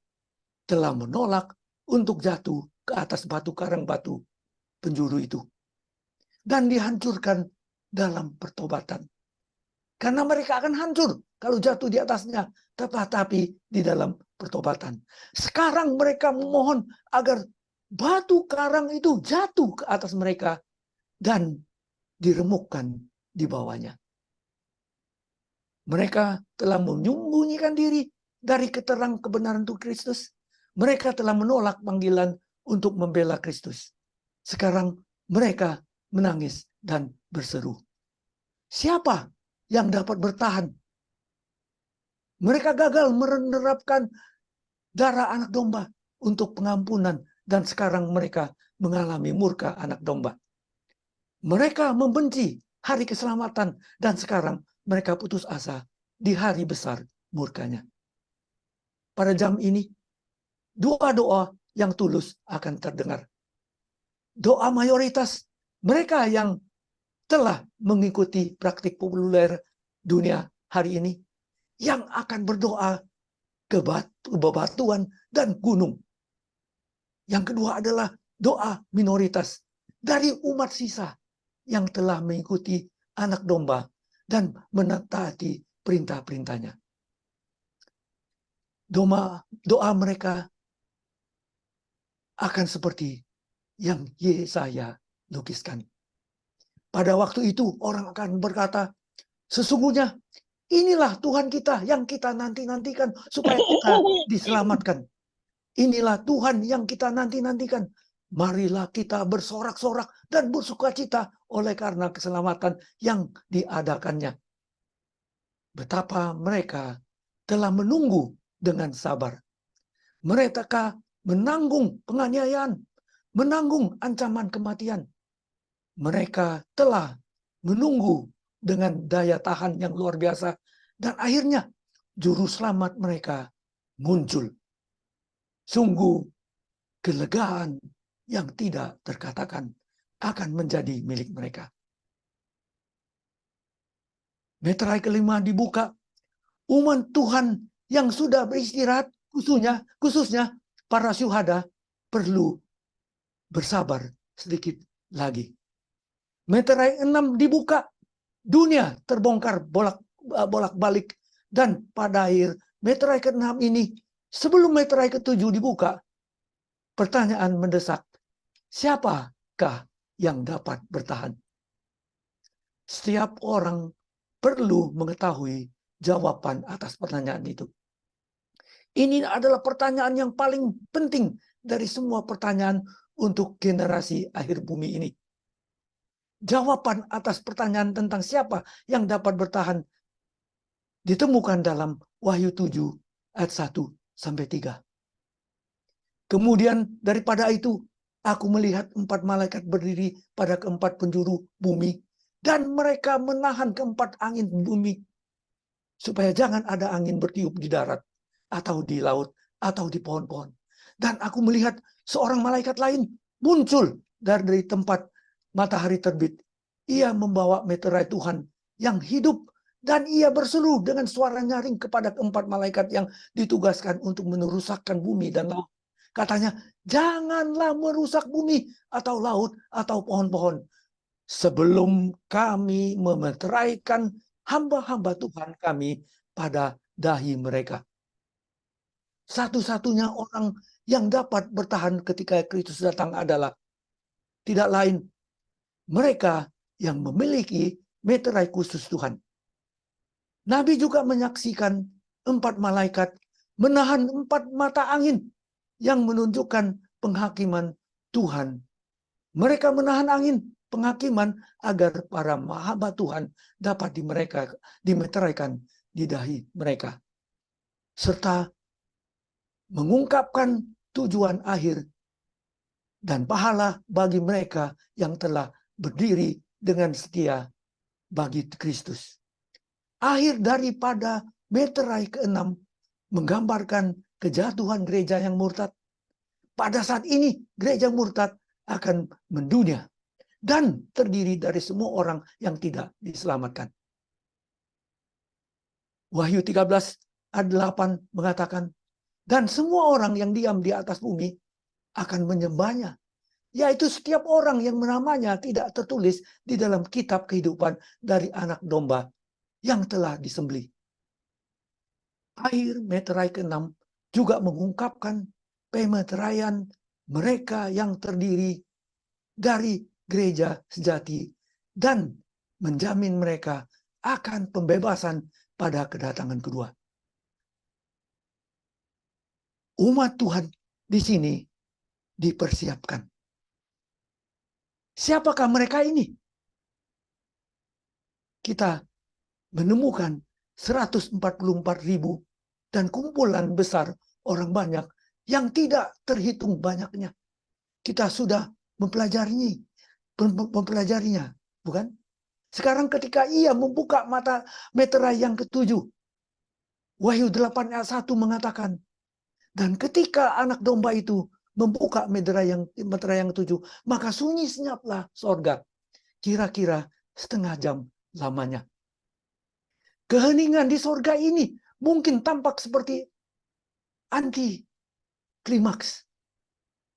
telah menolak untuk jatuh ke atas batu karang batu penjuru itu. Dan dihancurkan dalam pertobatan. Karena mereka akan hancur kalau jatuh di atasnya, tetapi di dalam pertobatan. Sekarang mereka memohon agar batu karang itu jatuh ke atas mereka dan diremukkan di bawahnya. Mereka telah menyembunyikan diri dari keterang kebenaran Tuhan Kristus. Mereka telah menolak panggilan untuk membela Kristus. Sekarang mereka menangis dan berseru. Siapa yang dapat bertahan? Mereka gagal menerapkan darah anak domba untuk pengampunan, dan sekarang mereka mengalami murka anak domba. Mereka membenci hari keselamatan, dan sekarang mereka putus asa di hari besar murkanya. Pada jam ini, doa-doa yang tulus akan terdengar. Doa mayoritas mereka yang telah mengikuti praktik populer dunia hari ini, yang akan berdoa bebatuan, dan gunung. Yang kedua adalah doa minoritas dari umat sisa yang telah mengikuti anak domba dan menaati perintah-perintahnya. Doa mereka akan seperti yang Yesaya lukiskan. Pada waktu itu orang akan berkata, sesungguhnya inilah Tuhan kita yang kita nanti-nantikan supaya kita diselamatkan. Inilah Tuhan yang kita nanti-nantikan. Marilah kita bersorak-sorak dan bersukacita oleh karena keselamatan yang diadakannya. Betapa mereka telah menunggu dengan sabar. Mereka menanggung penganiayaan, menanggung ancaman kematian. Mereka telah menunggu dengan daya tahan yang luar biasa. Dan akhirnya juru selamat mereka muncul. Sungguh kelegaan yang tidak terkatakan akan menjadi milik mereka. Meterai kelima dibuka. Umat Tuhan yang sudah beristirahat, khususnya para syuhada, perlu bersabar sedikit lagi. Meterai 6 dibuka. Dunia terbongkar bolak-balik. Dan pada akhir meterai ke-6 ini, sebelum meterai ke-7 dibuka, pertanyaan mendesak, siapakah yang dapat bertahan? Setiap orang perlu mengetahui jawaban atas pertanyaan itu. Ini adalah pertanyaan yang paling penting dari semua pertanyaan untuk generasi akhir bumi ini. Jawaban atas pertanyaan tentang siapa yang dapat bertahan ditemukan dalam Wahyu 7 ayat 1-3. Kemudian daripada itu, aku melihat 4 malaikat berdiri pada keempat penjuru bumi, dan mereka menahan keempat angin bumi, supaya jangan ada angin bertiup di darat, atau di laut, atau di pohon-pohon. Dan aku melihat seorang malaikat lain muncul dari tempat matahari terbit. Ia membawa meterai Tuhan yang hidup, dan ia berseru dengan suara nyaring kepada keempat malaikat yang ditugaskan untuk merusakkan bumi dan laut. Katanya, janganlah merusak bumi atau laut atau pohon-pohon sebelum kami memeteraikan hamba-hamba Tuhan kami pada dahi mereka. Satu-satunya orang yang dapat bertahan ketika Kristus datang adalah tidak lain mereka yang memiliki meterai khusus Tuhan. Nabi juga menyaksikan 4 malaikat menahan 4 mata angin yang menunjukkan penghakiman Tuhan. Mereka menahan angin penghakiman agar para hamba Tuhan dapat dimeteraikan di dahi mereka. Serta mengungkapkan tujuan akhir dan pahala bagi mereka yang telah berdiri dengan setia bagi Kristus. Akhir daripada meterai ke-6 menggambarkan kejatuhan gereja yang murtad. Pada saat ini gereja murtad akan mendunia dan terdiri dari semua orang yang tidak diselamatkan. Wahyu 13 ayat 8 mengatakan, dan semua orang yang diam di atas bumi akan menyembahnya, yaitu setiap orang yang namanya tidak tertulis di dalam kitab kehidupan dari anak domba yang telah disembelih. Akhir meterai ke-6 juga mengungkapkan pemeteraian mereka yang terdiri dari gereja sejati dan menjamin mereka akan pembebasan pada kedatangan kedua. Umat Tuhan di sini dipersiapkan. Siapakah mereka ini? Kita menemukan 144.000 dan kumpulan besar orang banyak yang tidak terhitung banyaknya. Kita sudah mempelajarinya, bukan? Sekarang ketika ia membuka mata meterai yang ke-7, Wahyu 8 ayat 1 mengatakan, dan ketika anak domba itu membuka meterai yang ke-7, maka sunyi senyaplah sorga, kira-kira setengah jam lamanya. Keheningan di sorga ini mungkin tampak seperti anti klimaks.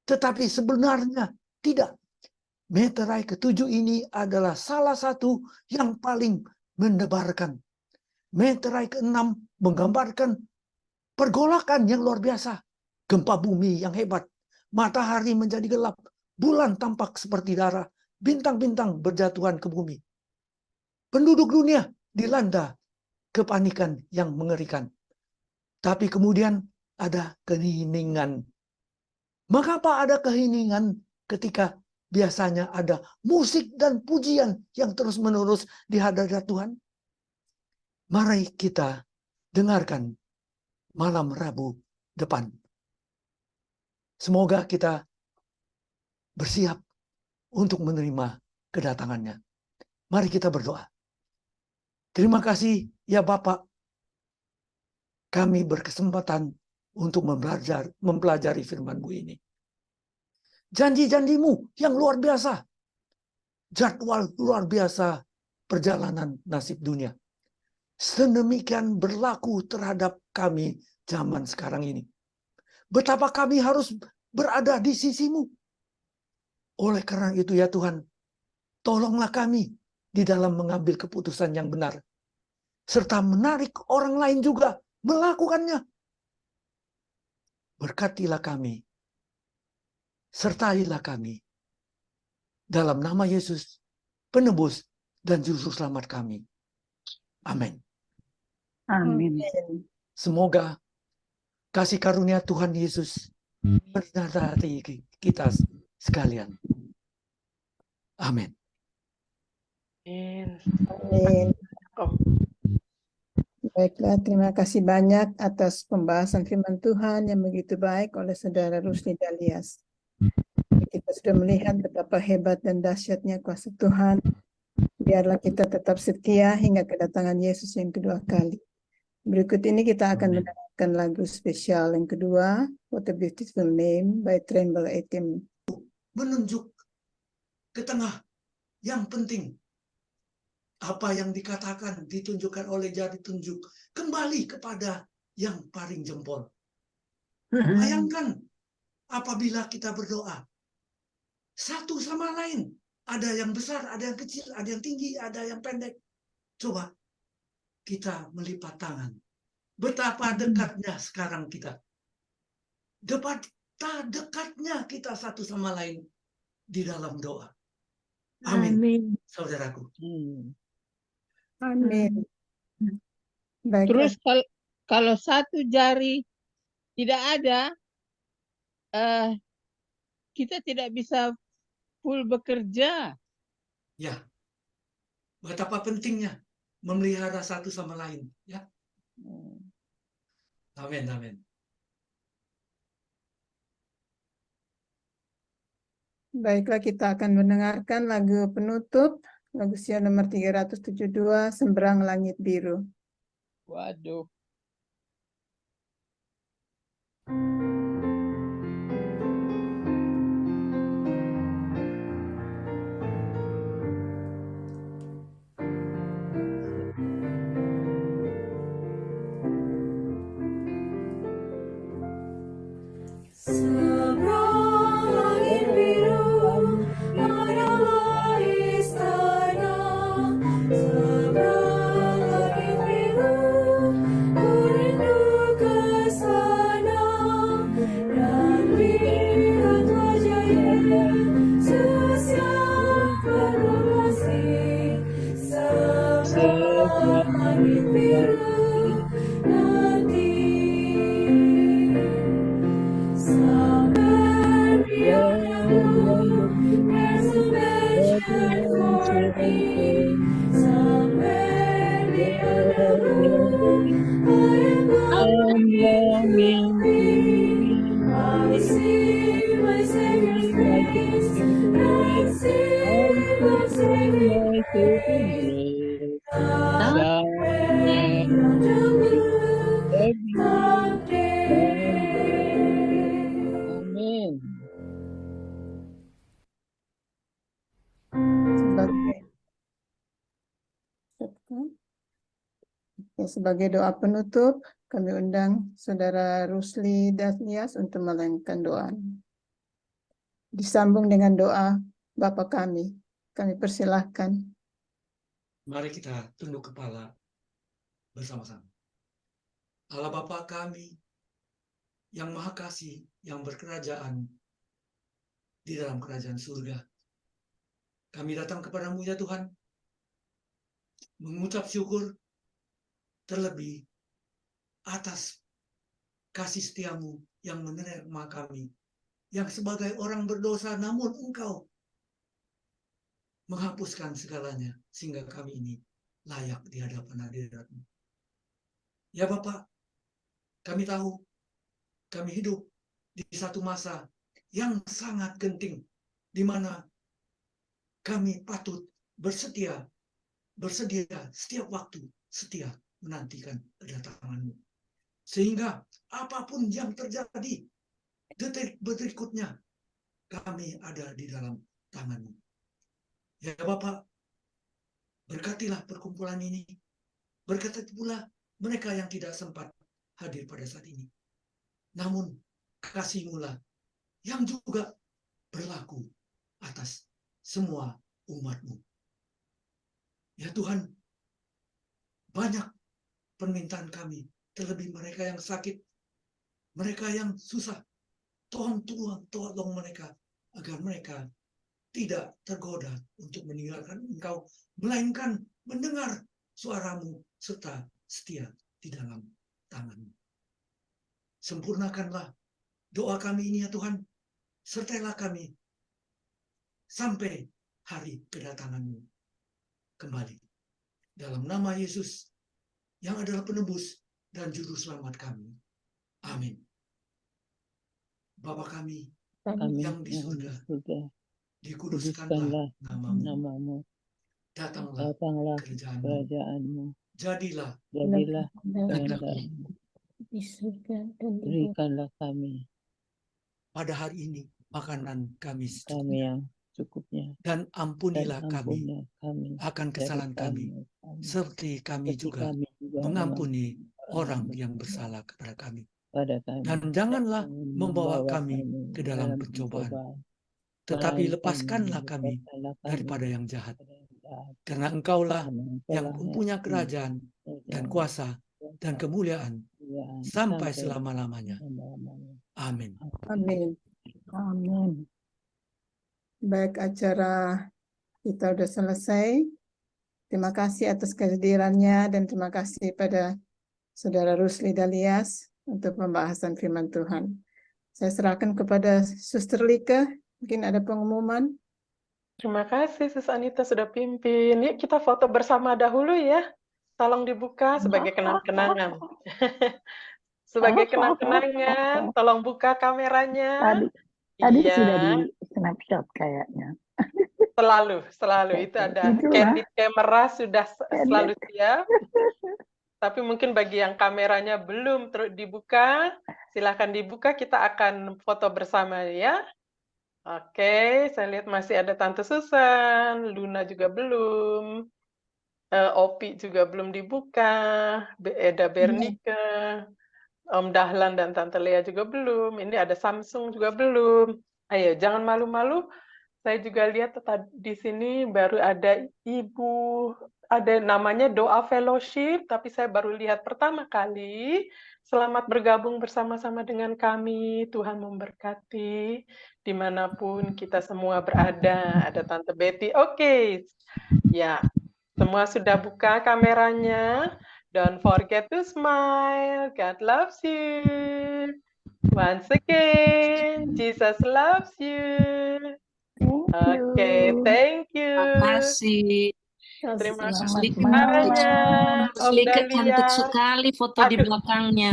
Tetapi sebenarnya tidak. Meterai ke-7 ini adalah salah satu yang paling mendebarkan. Meterai ke-6 menggambarkan pergolakan yang luar biasa. Gempa bumi yang hebat. Matahari menjadi gelap. Bulan tampak seperti darah. Bintang-bintang berjatuhan ke bumi. Penduduk dunia dilanda kepanikan yang mengerikan. Tapi kemudian ada keheningan. Mengapa ada keheningan ketika biasanya ada musik dan pujian yang terus-menerus di hadirat Tuhan? Mari kita dengarkan malam Rabu depan. Semoga kita bersiap untuk menerima kedatangannya. Mari kita berdoa. Terima kasih ya Bapak. Kami berkesempatan untuk mempelajari firman-Mu ini. Janji-janji-Mu yang luar biasa. Jadwal luar biasa perjalanan nasib dunia. Sedemikian berlaku terhadap kami zaman sekarang ini. Betapa kami harus berada di sisi-Mu. Oleh karena itu ya Tuhan, tolonglah kami di dalam mengambil keputusan yang benar. Serta menarik orang lain juga melakukannya. Berkatilah kami. Sertailah kami. Dalam nama Yesus, penebus dan juru selamat kami. Amin. Amin. Semoga kasih karunia Tuhan Yesus menyertai kita sekalian. Amin. Amin. Baiklah, terima kasih banyak atas pembahasan firman Tuhan yang begitu baik oleh Saudara Rusli Dalias. Kita sudah melihat betapa hebat dan dahsyatnya kuasa Tuhan. Biarlah kita tetap setia hingga kedatangan Yesus yang kedua kali. Berikut ini kita akan mendengarkan lagu spesial yang kedua, What a Beautiful Name by Tremble Etim. Menunjuk ke tengah yang penting. Apa yang dikatakan, ditunjukkan oleh jari tunjuk. Kembali kepada yang paling jempol. Bayangkan apabila kita berdoa. Satu sama lain. Ada yang besar, ada yang kecil, ada yang tinggi, ada yang pendek. Coba kita melipat tangan. Betapa dekatnya sekarang kita. Betapa dekatnya kita satu sama lain di dalam doa. Amin. Amin. Saudaraku. Amin. Baiklah. Terus kalau satu jari tidak ada, kita tidak bisa full bekerja. Ya. Betapa pentingnya memelihara satu sama lain. Ya. Amin, amin. Baiklah, kita akan mendengarkan lagu penutup, lagu Sion nomor 372, Semberang Langit Biru. Waduh. Seberang langit biru adalah istana. Seberang langit biru, ku rindu ke sana dan lihat wajah Yesus yang penuh kasih. Seberang langit biru nanti. Somewhere beyond the blue, there's a mansion for me. Somewhere beyond the blue, I am longing to be. I see my Savior's face, I see my Savior's face. Somewhere beyond the blue, someday. Amin. Sebagai doa penutup, Kami undang Saudara Rusli Dalias untuk melanjutkan doa. Disambung dengan doa Bapa kami. Kami persilahkan. Mari kita tunduk kepala bersama-sama. Allah Bapa kami yang Maha Kasih, yang berkerajaan di dalam kerajaan surga. Kami datang kepadamu ya Tuhan, mengucap syukur terlebih atas kasih setiamu yang menerima kami, yang sebagai orang berdosa namun Engkau menghapuskan segalanya sehingga kami ini layak di hadapan hadirat-Mu. Ya Bapak, kami tahu kami hidup di satu masa yang sangat genting, di mana kami patut bersedia setiap waktu, setia menantikan kedatangan-Mu. Sehingga apapun yang terjadi, detik berikutnya, kami ada di dalam tangan-Mu. Ya Bapak, berkatilah perkumpulan ini, berkati pula mereka yang tidak sempat hadir pada saat ini. Namun, kasih-Mu lah yang juga berlaku atas semua umat-Mu. Ya Tuhan, banyak permintaan kami, terlebih mereka yang sakit, mereka yang susah. Tolong mereka, agar mereka tidak tergoda untuk meninggalkan Engkau, melainkan mendengar suara-Mu serta setia di dalam tangan-Mu. Sempurnakanlah doa kami ini ya Tuhan, sertailah kami sampai hari kedatangan-Mu kembali. Dalam nama Yesus yang adalah penebus dan juru selamat kami. Amin. Bapa kami Kami yang di surga, kuduskanlah dikuduskanlah nama-Mu. namamu. Datanglah Datanglah kerajaan-Mu. kerajaanmu. Jadilah Jadilah kehendak-Mu kehendak-Mu. Di surga dan di bumi. Berikanlah kami pada hari ini makanan kami kami yang cukupnya. dan Dan ampunilah kami ampunilah kami akan kesalahan kami, seperti kami seperti juga kami juga mengampuni orang mengampuni yang bersalah kepada kami. pada kami. Dan janganlah Jangan membawa membawa kami ke dalam pencobaan, tetapi melainkan lepaskanlah kami lepaskanlah kami daripada yang jahat. daripada yang jahat. Karena Engkaulah Karena yang Engkaulah mempunyai kerajaan dan kuasa dan kemuliaan sampai selama-lamanya. selama-lamanya. Amin. Amin. Amin. Baik, acara kita sudah selesai. Terima kasih atas kehadirannya dan terima kasih pada Saudara Rusli Dalias untuk pembahasan firman Tuhan. Saya serahkan kepada Suster Lika. Mungkin ada pengumuman. Terima kasih, Sus Anita sudah pimpin. Yuk kita foto bersama dahulu ya. Tolong dibuka sebagai kenang-kenangan. Sebagai kenang-kenangan, tolong buka kameranya. Tadi Iya, sudah di snapshot kayaknya. selalu. Itu ada Itulah. candid camera sudah selalu siap. Tapi mungkin bagi yang kameranya belum dibuka, silakan dibuka. Kita akan foto bersama ya. Oke, saya lihat masih ada Tante Susan, Luna juga belum, Opi juga belum dibuka, Eda Bernika, Om Dahlan dan Tante Lea juga belum. Ini ada Samsung juga belum. Ayo, jangan malu-malu. Saya juga lihat di sini baru ada Ibu, ada namanya Doa Fellowship, tapi saya baru lihat pertama kali. Selamat bergabung bersama-sama dengan kami. Tuhan memberkati dimanapun kita semua berada. Ada Tante Betty. Oke, ya, semua sudah buka kameranya. Don't forget to smile. God loves you. Once again, Jesus loves you. Oke, thank you. Terima kasih. Terima Sus kasih Lika caranya, Om Lika cantik Dahlia. sekali foto di Aduh. belakangnya.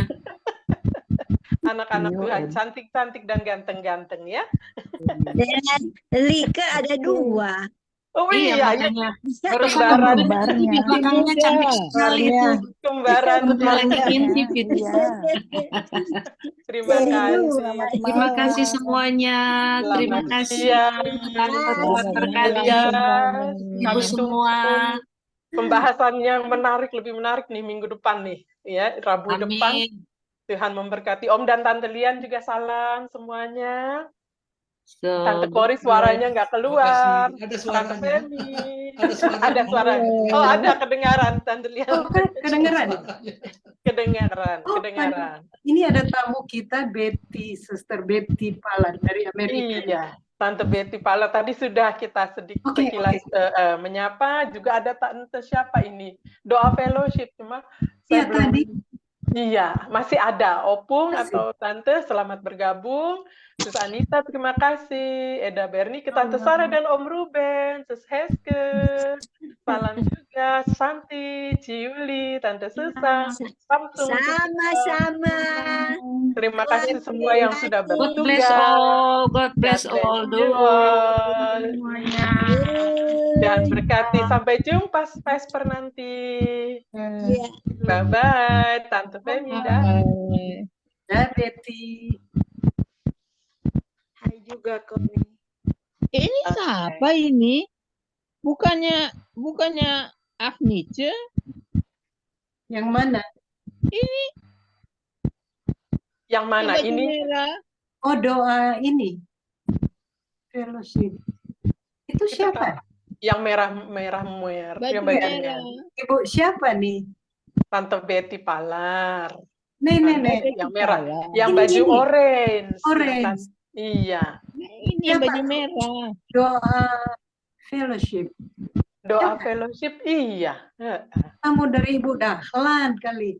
Anak-anak Tuhan cantik-cantik dan ganteng-ganteng ya. Dan Lika ada dua. Oh Iya, iya, makanya. kembaran, Di belakangnya cantik sekali itu. kembaran. Paling intip itu. Terima kasih. Terima kasih semuanya. Terima Selamat kasih. siang. Tuhan berkati Ya, Ibu kami semua. pembahasan yang menarik, lebih menarik nih minggu depan nih, ya, Rabu depan. Amin. Tuhan memberkati. Om dan Tante Lian juga salam semuanya. Tante Kori suaranya nggak keluar. Makasih. Ada Tante suaranya. Femi. Ada suaranya. Ada suara. Oh, ada kedengaran Tante Lian. Oh, kedengeran. Kedengaran, Oh, kedengaran. Ini ada tamu kita, Betty, Sister Betty Pala dari Amerika. Iya, Tante Betty Pala tadi sudah kita sedikit Oke, sekilas menyapa. Juga ada Tante siapa ini? Doa fellowship cuma Iya, saya belum. tadi. Iya, masih ada Opung Masih. atau Tante, selamat bergabung. Sus Anita, terima kasih. Eda Berni, ke Tante Sarah dan Om Ruben, Sus Heske, salam juga. Santi, Ciuli, Tante Susan, Samsung. Sama-sama. Terima kasih semua yang sudah God bless bertugas. all. God bless God bless all. you all. Dan berkati. Sampai jumpa Vesper nanti. Iya. Bye-bye, Tante Femi. Dah. Dah, Betty. Hai juga Koni. Ini siapa ini? Bukannya Agnice? Yang mana? Yang mana Yang baju ini? merah. Oh, doa ini. Fellowship. Itu siapa? Yang merah. Baju Yang baju merah. merah. Ibu siapa nih? Tante Betty Palar. Nenek. Yang merah. Salah. Yang Ini, baju ini. orange. Orange. Iya. Nah, ini yang Siapa? baju merah. Doa fellowship. Doa fellowship. Iya. Kamu dari Ibu Dahlan kali.